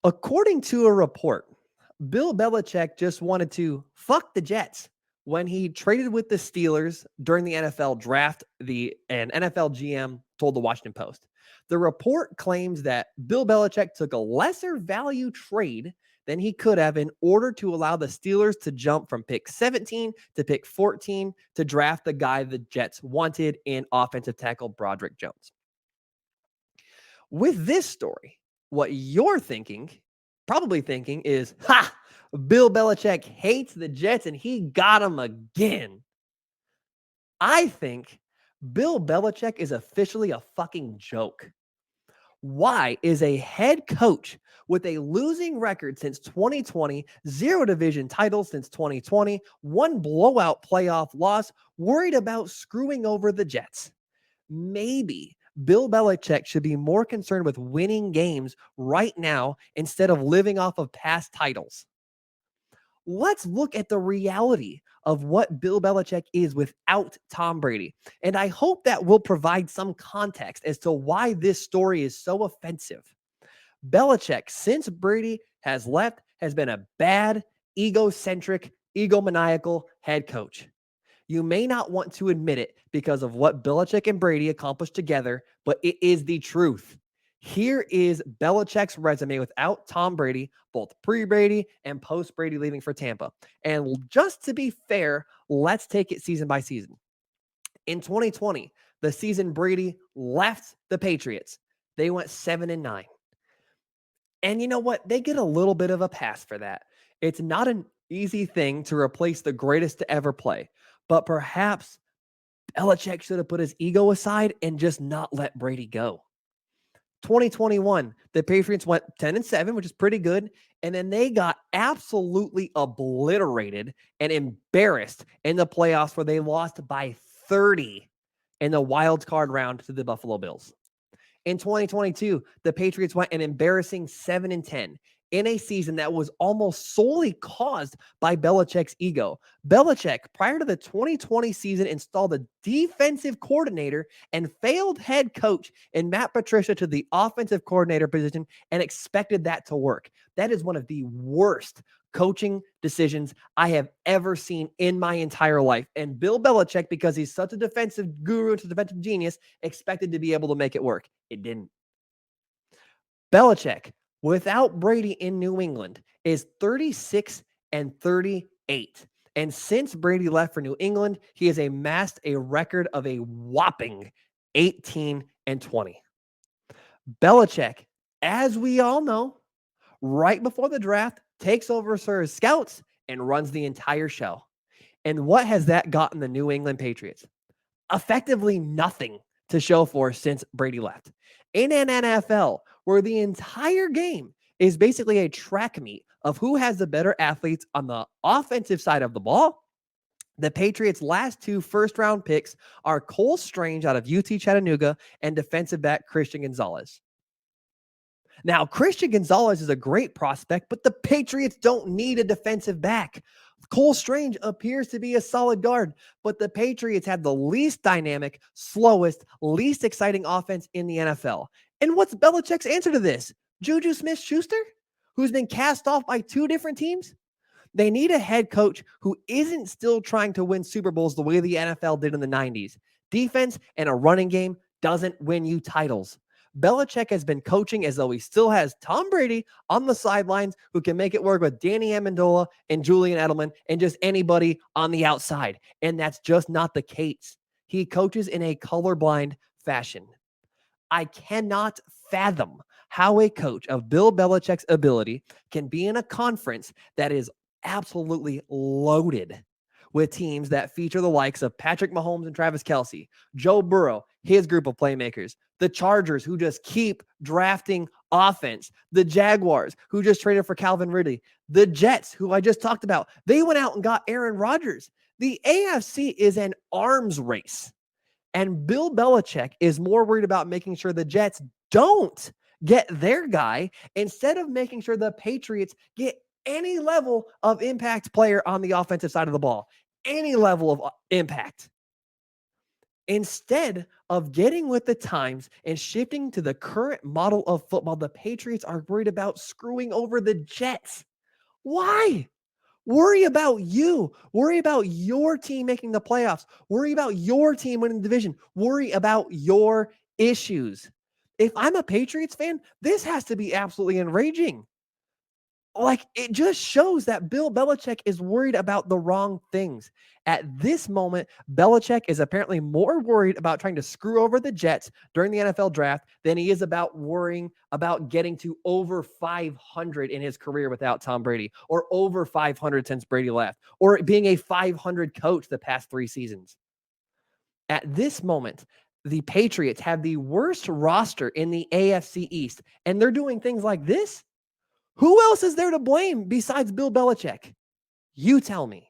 According to a report, Bill Belichick just wanted to fuck the Jets when he traded with the Steelers during the NFL draft. An NFL GM told the Washington Post. The report claims that Bill Belichick took a lesser value trade than he could have in order to allow the Steelers to jump from pick 17 to pick 14 to draft the guy the Jets wanted in offensive tackle Broderick Jones. With this story, what you're probably thinking is, Bill Belichick hates the Jets and he got them again. I think Bill Belichick is officially a fucking joke. Why is a head coach with a losing record since 2020, 0 division titles since 2020, 1 blowout playoff loss, worried about screwing over the Jets? Maybe Bill Belichick should be more concerned with winning games right now instead of living off of past titles. Let's look at the reality of what Bill Belichick is without Tom Brady. And I hope that will provide some context as to why this story is so offensive. Belichick, since Brady has left, has been a bad, egocentric, egomaniacal head coach. You may not want to admit it because of what Belichick and Brady accomplished together, but it is the truth. Here is Belichick's resume without Tom Brady, both pre-Brady and post-Brady leaving for Tampa. And just to be fair, let's take it season by season. In 2020, the season Brady left the Patriots, they went 7-9. And you know what? They get a little bit of a pass for that. It's not an easy thing to replace the greatest to ever play, but perhaps Belichick should have put his ego aside and just not let Brady go. 2021, the Patriots went 10-7, which is pretty good. And then they got absolutely obliterated and embarrassed in the playoffs where they lost by 30 in the wild card round to the Buffalo Bills. In 2022, the Patriots went an embarrassing 7-10 in a season that was almost solely caused by Belichick's ego. Belichick, prior to the 2020 season, installed a defensive coordinator and failed head coach in Matt Patricia to the offensive coordinator position and expected that to work. That is one of the worst coaching decisions I have ever seen in my entire life. And Bill Belichick, because he's such a defensive guru, a defensive genius, expected to be able to make it work. It didn't. Belichick, without Brady in New England, is 36-38. And since Brady left for New England, he has amassed a record of a whopping 18-20. Belichick, as we all know, right before the draft, takes over for his scouts and runs the entire show. And what has that gotten the New England Patriots? Effectively nothing to show for since Brady left. In an NFL where the entire game is basically a track meet of who has the better athletes on the offensive side of the ball, the Patriots' last 2 first-round picks are Cole Strange out of UT Chattanooga and defensive back Christian Gonzalez. Now, Christian Gonzalez is a great prospect, but the Patriots don't need a defensive back. Cole Strange appears to be a solid guard, but the Patriots have the least dynamic, slowest, least exciting offense in the NFL. And what's Belichick's answer to this? Juju Smith-Schuster, who's been cast off by 2 different teams? They need a head coach who isn't still trying to win Super Bowls the way the NFL did in the 90s. Defense and a running game doesn't win you titles. Belichick has been coaching as though he still has Tom Brady on the sidelines who can make it work with Danny Amendola and Julian Edelman and just anybody on the outside. And that's just not the case. He coaches in a colorblind fashion. I cannot fathom how a coach of Bill Belichick's ability can be in a conference that is absolutely loaded with teams that feature the likes of Patrick Mahomes and Travis Kelce, Joe Burrow, his group of playmakers, the Chargers, who just keep drafting offense, the Jaguars, who just traded for Calvin Ridley, the Jets, who I just talked about. They went out and got Aaron Rodgers. The AFC is an arms race. And Bill Belichick is more worried about making sure the Jets don't get their guy instead of making sure the Patriots get any level of impact player on the offensive side of the ball. Any level of impact. Instead of getting with the times and shifting to the current model of football, the Patriots are worried about screwing over the Jets. Why? Worry about you. Worry about your team making the playoffs. Worry about your team winning the division. Worry about your issues. If I'm a Patriots fan, this has to be absolutely enraging. Like, it just shows that Bill Belichick is worried about the wrong things. At this moment, Belichick is apparently more worried about trying to screw over the Jets during the NFL draft than he is about worrying about getting to over 500 in his career without Tom Brady, or over 500 since Brady left, or being a 500 coach the past 3 seasons. At this moment, the Patriots have the worst roster in the AFC East, and they're doing things like this. Who else is there to blame besides Bill Belichick? You tell me.